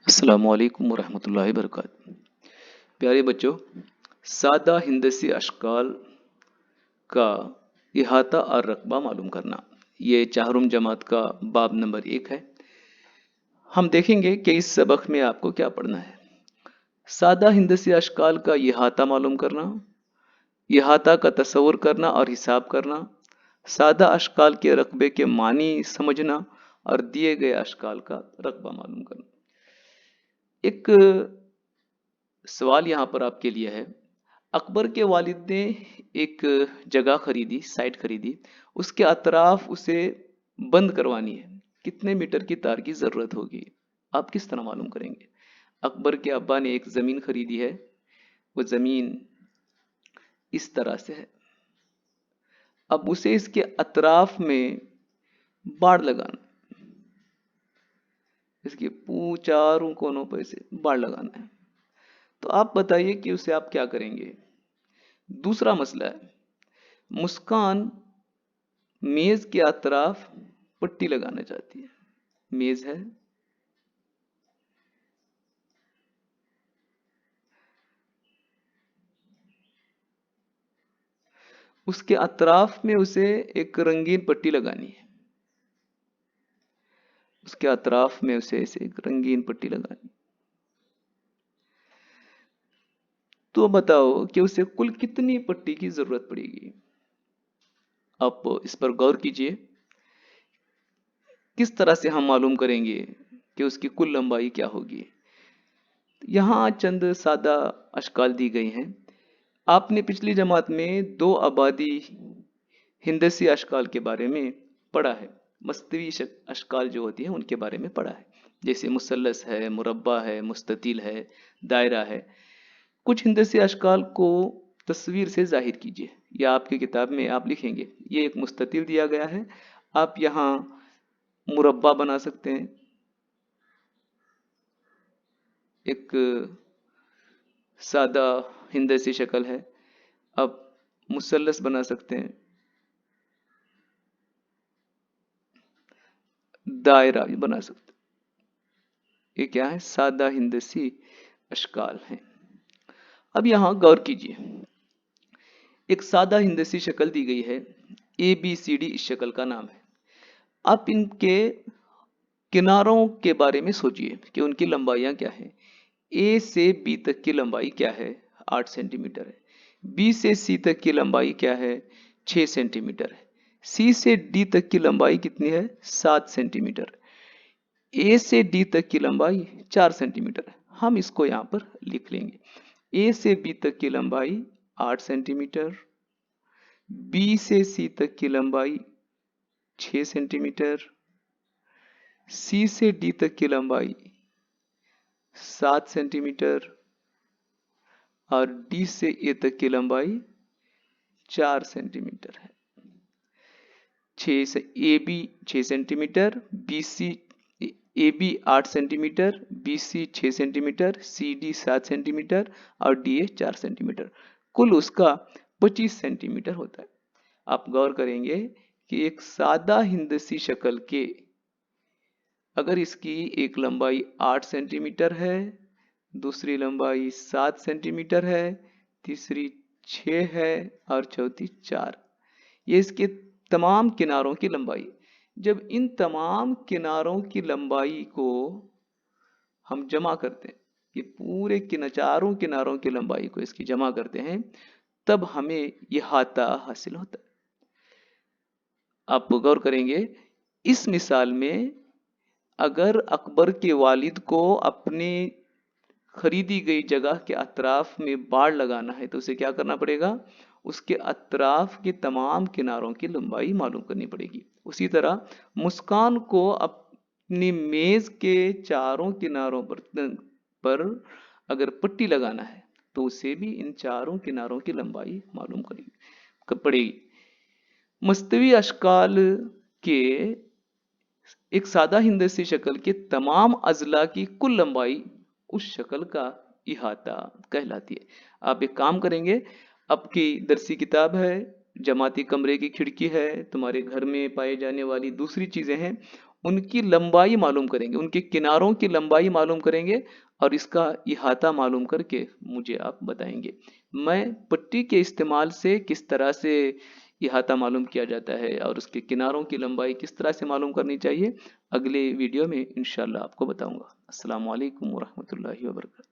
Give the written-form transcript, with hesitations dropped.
अस्सलाम वालेकुम वरहमतुल्लाहि वबरकातुहू। प्यारे बच्चों, सादा हिंदसी अशकाल का इहाता और रकबा मालूम करना, ये चाहरुम जमात का बाब नंबर 1 है। हम देखेंगे कि इस सबक में आपको क्या पढ़ना है। सादा हिंदसी अशकाल का इहाता मालूम करना, इहाता का तस्वुर करना और हिसाब करना, सादा अशकाल के रकबे के मानी समझना और दिए गए अशकाल का रकबा मालूम करना। एक सवाल यहाँ पर आपके लिए है। अकबर के वालिद ने एक जगह खरीदी, साइट खरीदी, उसके अतराफ उसे बंद करवानी है। कितने मीटर की तार की जरूरत होगी? आप किस तरह मालूम करेंगे? अकबर के अब्बा ने एक जमीन खरीदी है, वो जमीन इस तरह से है। अब उसे इसके अतराफ में बाड़ लगाना, इसके चारों कोनों पर इसे बाड़ लगाना है। तो आप बताइए कि उसे आप क्या करेंगे। दूसरा मसला है, मुस्कान मेज के अतराफ पट्टी लगाना चाहती है। मेज है, उसके अतराफ में उसे एक रंगीन पट्टी लगानी है। उसके अतराफ में उसे ऐसे एक रंगीन पट्टी लगानी। तो बताओ कि उसे कुल कितनी पट्टी की जरूरत पड़ेगी। आप इस पर गौर कीजिए। किस तरह से हम मालूम करेंगे कि उसकी कुल लंबाई क्या होगी। यहाँ चंद सादा अशकाल दी गई हैं। आपने पिछली जमात में 2 आबादी हिंदसी अशकाल के बारे में पढ़ा है। मस्तवी अशकाल जो होती है उनके बारे में पढ़ा है, जैसे मुसल्लस है, मुरब्बा है, मुस्ततिल है, दायरा है। कुछ हिंदसी अशकाल को तस्वीर से जाहिर कीजिए, या आपकी किताब में आप लिखेंगे ये एक मुस्ततिल दिया गया है, आप यहाँ मुरब्बा बना सकते हैं। एक सादा हिंदसी शक्ल है, अब मुसल्लस बना सकते हैं, दायरा भी बना सकते हैं। ये क्या है? सादा हिंदसी अशकाल है। अब यहां गौर कीजिए, एक सादा हिंदसी शक्ल दी गई है, ए बी सी डी इस शक्ल का नाम है। आप इनके किनारों के बारे में सोचिए कि उनकी लंबाइयां क्या है। ए से बी तक की लंबाई क्या है? 8 सेंटीमीटर है। बी से सी तक की लंबाई क्या है? 6 सेंटीमीटर है। सी से डी तक की लंबाई कितनी है? 7 सेंटीमीटर। ए से डी तक की लंबाई 4 सेंटीमीटर है। हम इसको यहाँ पर लिख लेंगे। ए से बी तक की लंबाई 8 सेंटीमीटर, बी से सी तक की लंबाई 6 सेंटीमीटर, सी से डी तक की लंबाई 7 सेंटीमीटर और डी से ए तक की लंबाई 4 सेंटीमीटर है। 6 से A B 6 centimetre, B C A B 8 centimetre, B C 6 centimetre, C D 7 centimetre और डी ए 4 सेंटीमीटर। कुल उसका 25 सेंटीमीटर होता है। आप गौर करेंगे कि एक सादा हिंदसी शक्ल के अगर इसकी एक लंबाई 8 सेंटीमीटर है, दूसरी लंबाई 7 सेंटीमीटर है, तीसरी 6 है और चौथी 4, ये इसके तमाम किनारों की लंबाई। जब इन तमाम किनारों की लंबाई को हम जमा करते हैं, ये पूरे चारों किनारों की लंबाई को इसकी जमा करते हैं, तब हमें इहाता हासिल होता है। आप गौर करेंगे, इस मिसाल में अगर अकबर के वालिद को अपनी खरीदी गई जगह के अतराफ में बाड़ लगाना है तो उसे क्या करना पड़ेगा? उसके अतराफ के तमाम किनारों की लंबाई मालूम करनी पड़ेगी। उसी तरह मुस्कान को अपनी मेज के चारों किनारों पर अगर पट्टी लगाना है तो उसे भी इन चारों किनारों की लंबाई मालूम करनी पड़ेगी। मस्तवी अशकाल के एक सादा हिंदसी शक्ल के तमाम अजला की कुल लंबाई उस शक्ल का इहाता कहलाती है। आप एक काम करेंगे, आपकी दरसी किताब है, जमाती कमरे की खिड़की है, तुम्हारे घर में पाए जाने वाली दूसरी चीजें हैं, ان کی لمبائی معلوم کریں گے، ان کے کناروں کی لمبائی معلوم کریں گے، اور اس کا احاطہ معلوم کر کے مجھے آپ بتائیں گے میں پٹی کے استعمال سے کس طرح سے احاطہ معلوم کیا جاتا ہے اور اس کے کناروں کی لمبائی کس طرح سے معلوم کرنی چاہیے، اگلے ویڈیو میں انشاءاللہ آپ کو بتاؤں گا۔ السلام علیکم ورحمۃ اللہ وبرکاتہ۔